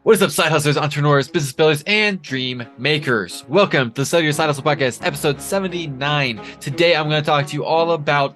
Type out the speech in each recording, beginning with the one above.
What is up, side hustlers, entrepreneurs, business builders, and dream makers? Welcome to the Study Your Side Hustle Podcast, episode 79. Today, I'm going to talk to you all about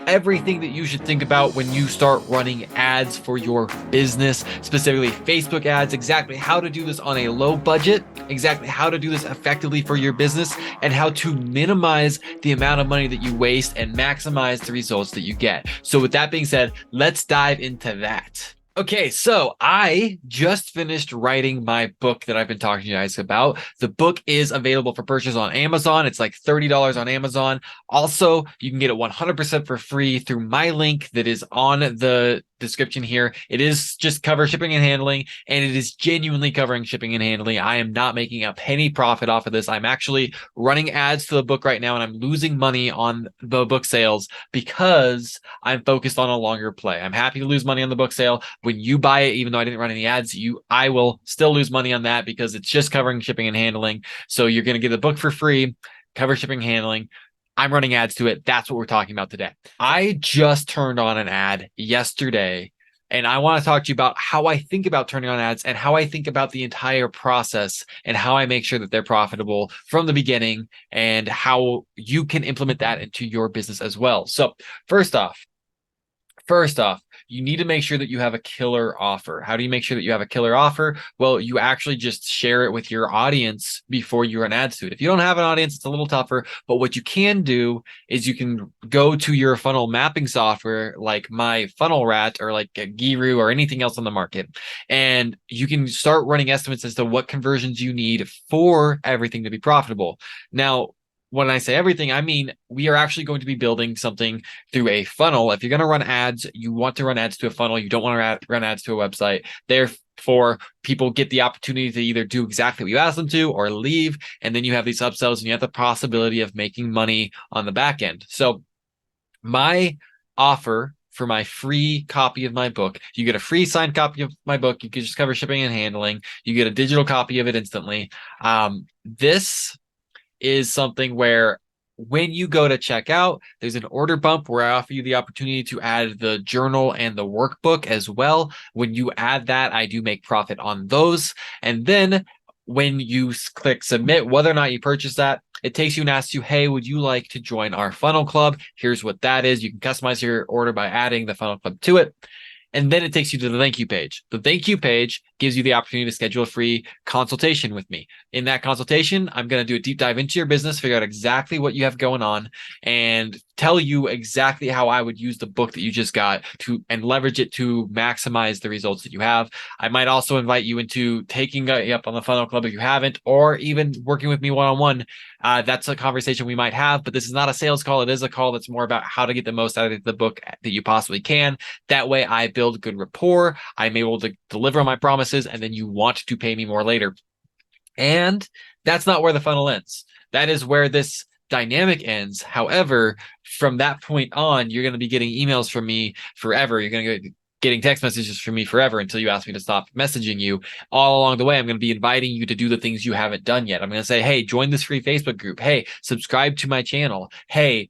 everything that you should think about when you start running ads for your business, specifically Facebook ads, exactly how to do this on a low budget, exactly how to do this effectively for your business, and how to minimize the amount of money that you waste and maximize the results that you get. So with that being said, let's dive into that. Okay, so I just finished writing my book that I've been talking to you guys about. The book is available for purchase on Amazon. It's like $30 on Amazon. Also, you can get it 100% for free through my link that is on the description here. It is just cover shipping and handling, and it is genuinely covering shipping and handling. I am not making a penny profit off of this. I'm actually running ads to the book right now, and I'm losing money on the book sales because I'm focused on a longer play. I'm happy to lose money on the book sale. When you buy it, even though I didn't run any ads, I will still lose money on that because it's just covering shipping and handling. So you're going to get the book for free, cover shipping and handling. I'm running ads to it. That's what we're talking about today. I just turned on an ad yesterday, and I want to talk to you about how I think about turning on ads and how I think about the entire process and how I make sure that they're profitable from the beginning and how you can implement that into your business as well. So first off, you need to make sure that you have a killer offer. How do you make sure that you have a killer offer? Well, you actually just share it with your audience before you run ads to it. If you don't have an audience, it's a little tougher. But what you can do is you can go to your funnel mapping software like My Funnel Rat or like Giru or anything else on the market. And you can start running estimates as to what conversions you need for everything to be profitable. Now, when I say everything, I mean we are actually going to be building something through a funnel. If you're going to run ads, you want to run ads to a funnel. You don't want to run ads to a website. Therefore, people get the opportunity to either do exactly what you ask them to or leave. And then you have these upsells and you have the possibility of making money on the back end. So my offer for my free copy of my book, you get a free signed copy of my book. You can just cover shipping and handling. You get a digital copy of it instantly. This is something where when you go to check out, there's an order bump where I offer you the opportunity to add the journal and the workbook as well. When you add that, I do make profit on those. And then when you click submit, whether or not you purchase that, it takes you and asks you, hey, would you like to join our funnel club? Here's what that is. You can customize your order by adding the funnel club to it. And then it takes you to the thank you page. The thank you page gives you the opportunity to schedule a free consultation with me. In that consultation, I'm going to do a deep dive into your business, figure out exactly what you have going on, and tell you exactly how I would use the book that you just got to and leverage it to maximize the results that you have. I might also invite you into taking up on the funnel club if you haven't, or even working with me one-on-one. That's a conversation we might have, but this is not a sales call. It is a call that's more about how to get the most out of the book that you possibly can. That way I build good rapport. I'm able to deliver on my promises, and then you want to pay me more later. And that's not where the funnel ends. That is where this dynamic ends. However, from that point on, you're going to be getting emails from me forever. You're going to get getting text messages from me forever until you ask me to stop messaging you. All along the way, I'm going to be inviting you to do the things you haven't done yet. I'm going to say, hey, join this free Facebook group. Hey, subscribe to my channel. Hey,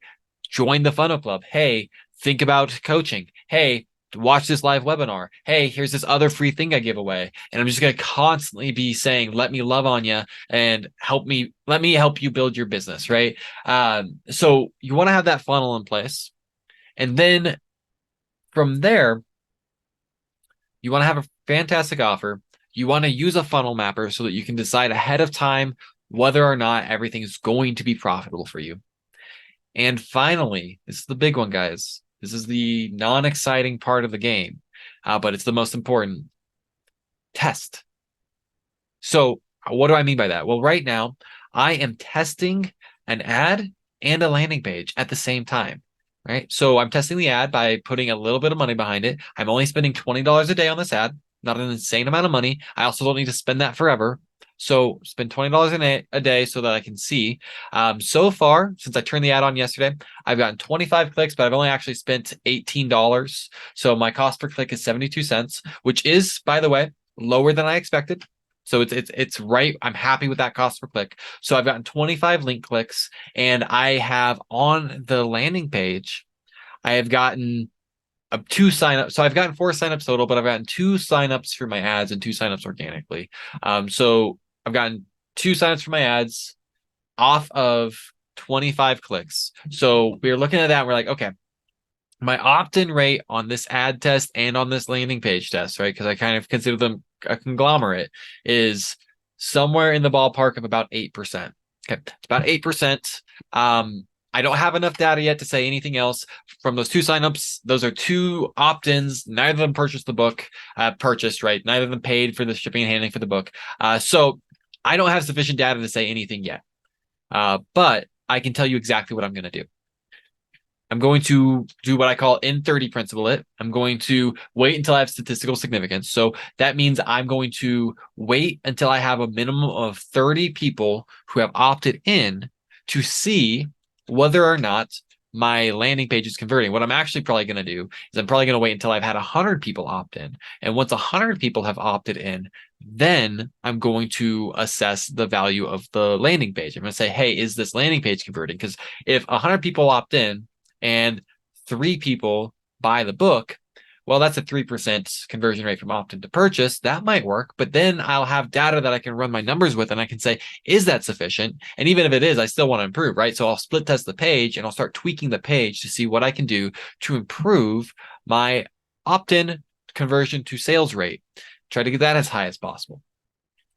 join the funnel club. Hey, think about coaching. Hey, watch this live webinar. Hey, here's this other free thing I give away. And I'm just going to constantly be saying, let me love on you and let me help you build your business, right? So you want to have that funnel in place. And then from there, you want to have a fantastic offer. You want to use a funnel mapper so that you can decide ahead of time whether or not everything is going to be profitable for you. And finally, this is the big one, guys. This is the non-exciting part of the game, but it's the most important. Test. So what do I mean by that? Well, right now, I am testing an ad and a landing page at the same time, right? So I'm testing the ad by putting a little bit of money behind it. I'm only spending $20 a day on this ad, not an insane amount of money. I also don't need to spend that forever. So spend $20 a day so that I can see. So far, since I turned the ad on yesterday, I've gotten 25 clicks, but I've only actually spent $18. So my cost per click is 72 cents, which is, by the way, lower than I expected. So it's right. I'm happy with that cost per click. So I've gotten 25 link clicks, and I have on the landing page, I have gotten two signups. So I've gotten 4 signups total, but I've gotten 2 signups for my ads and 2 signups organically. So I've gotten 2 signups for my ads off of 25 clicks. So we're looking at that. And we're like, okay, my opt-in rate on this ad test and on this landing page test, right? Because I kind of consider them a conglomerate, is somewhere in the ballpark of about 8%. Okay, it's about 8%. I don't have enough data yet to say anything else from those 2 signups. Those are 2 opt-ins. Neither of them purchased the book, purchased, right? Neither of them paid for the shipping and handling for the book. So I don't have sufficient data to say anything yet. But I can tell you exactly what I'm going to do. I'm going to do what I call in 30 principle it. I'm going to wait until I have statistical significance. So that means I'm going to wait until I have a minimum of 30 people who have opted in to see whether or not my landing page is converting. What I'm actually probably going to do is I'm probably going to wait until I've had 100 people opt in. And once 100 people have opted in, then I'm going to assess the value of the landing page. I'm going to say, hey, is this landing page converting? Because if 100 people opt in, and 3 people buy the book, well, that's a 3% conversion rate from opt-in to purchase. That might work, but then I'll have data that I can run my numbers with, and I can say, is that sufficient? And even if it is, I still want to improve, right? So I'll split test the page and I'll start tweaking the page to see what I can do to improve my opt-in conversion to sales rate. Try to get that as high as possible.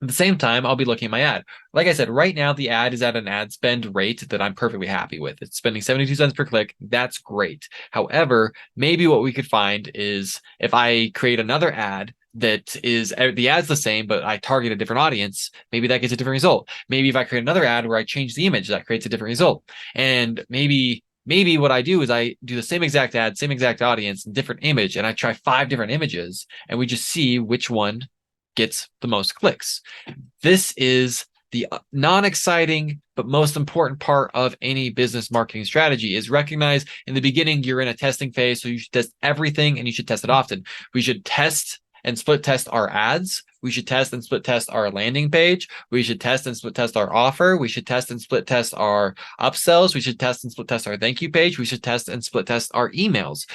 At the same time, I'll be looking at my ad. Like I said, right now, the ad is at an ad spend rate that I'm perfectly happy with. It's spending 72 cents per click. That's great. However, maybe what we could find is if I create another ad that is the ad's the same, but I target a different audience, maybe that gets a different result. Maybe if I create another ad where I change the image, that creates a different result. And maybe what I do is I do the same exact ad, same exact audience, different image, and I try 5 different images, and we just see which one gets the most clicks. This is the non-exciting but most important part of any business marketing strategy is recognize in the beginning you're in a testing phase, so you should test everything and you should test it often. We should test and split test our ads. We should test and split test our landing page. We should test and split test our offer. We should test and split test our upsells. We should test and split test our thank you page. We should test and split test our emails.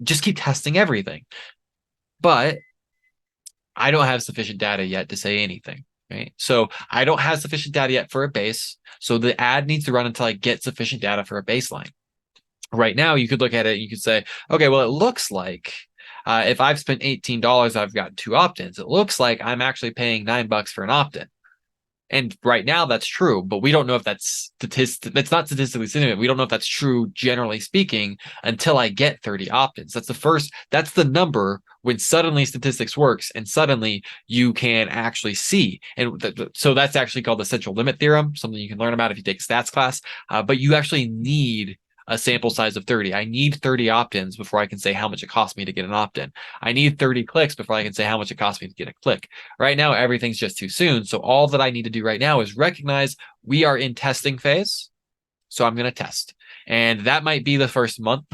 Just keep testing everything. But I don't have sufficient data yet to say anything, right? So I don't have sufficient data yet for a base. So the ad needs to run until I get sufficient data for a baseline. Right now, you could look at it and you could say, okay, well, it looks like if I've spent $18, I've got 2 opt-ins. It looks like I'm actually paying $9 for an opt-in. And right now that's true, but we don't know if that's it's not statistically significant. We don't know if that's true, generally speaking, until I get 30 opt-ins. That's the number when suddenly statistics works and suddenly you can actually see. And so that's actually called the central limit theorem, something you can learn about if you take a stats class. But you actually need a sample size of 30. I need 30 opt-ins before I can say how much it cost me to get an opt-in. I need 30 clicks before I can say how much it cost me to get a click. Right now, everything's just too soon. So all that I need to do right now is recognize we are in testing phase. So I'm going to test. And that might be the first month.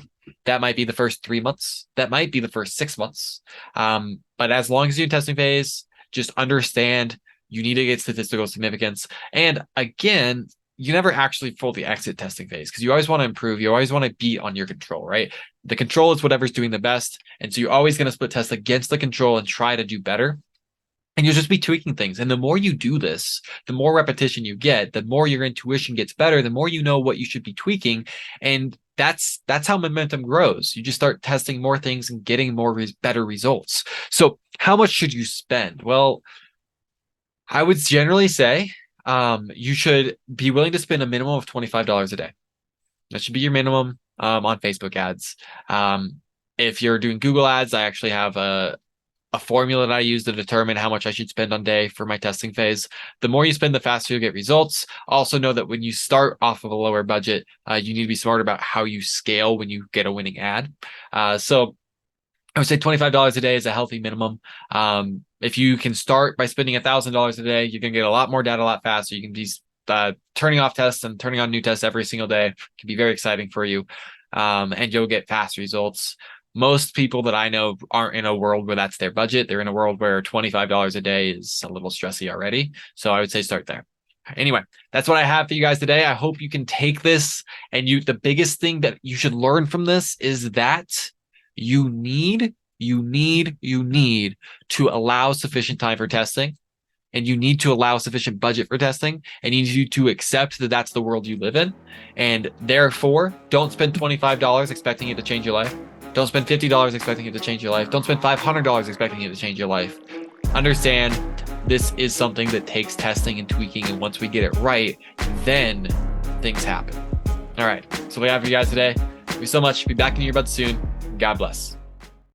That might be the first 3 months. That might be the first 6 months. But as long as you're in testing phase, just understand you need to get statistical significance. And again, you never actually fully exit testing phase because you always want to improve. You always want to beat on your control, right? The control is whatever's doing the best. And so you're always going to split test against the control and try to do better. And you'll just be tweaking things. And the more you do this, the more repetition you get, the more your intuition gets better, the more you know what you should be tweaking. And that's how momentum grows. You just start testing more things and getting better results. So how much should you spend? Well, I would generally say you should be willing to spend a minimum of $25 a day. That should be your minimum on Facebook ads. If you're doing Google ads, I actually have a formula that I use to determine how much I should spend on day for my testing phase. The more you spend, the faster you'll get results. Also know that when you start off of a lower budget, you need to be smart about how you scale when you get a winning ad. So I would say $25 a day is a healthy minimum. If you can start by spending $1,000 a day, you can get a lot more data a lot faster. You can be turning off tests and turning on new tests every single day. It can be very exciting for you. And you'll get fast results. Most people that I know aren't in a world where that's their budget. They're in a world where $25 a day is a little stressy already. So I would say start there. Anyway, that's what I have for you guys today. I hope you can take this and the biggest thing that you should learn from this is that you need to allow sufficient time for testing, and you need to allow sufficient budget for testing, and you need to accept that that's the world you live in. And therefore, don't spend $25 expecting it to change your life. Don't spend $50 expecting it to change your life. Don't spend $500 expecting it to change your life. Understand this is something that takes testing and tweaking, and once we get it right, then things happen. All right, so we have for you guys today. Thank you so much. Be back in your earbuds soon. God bless.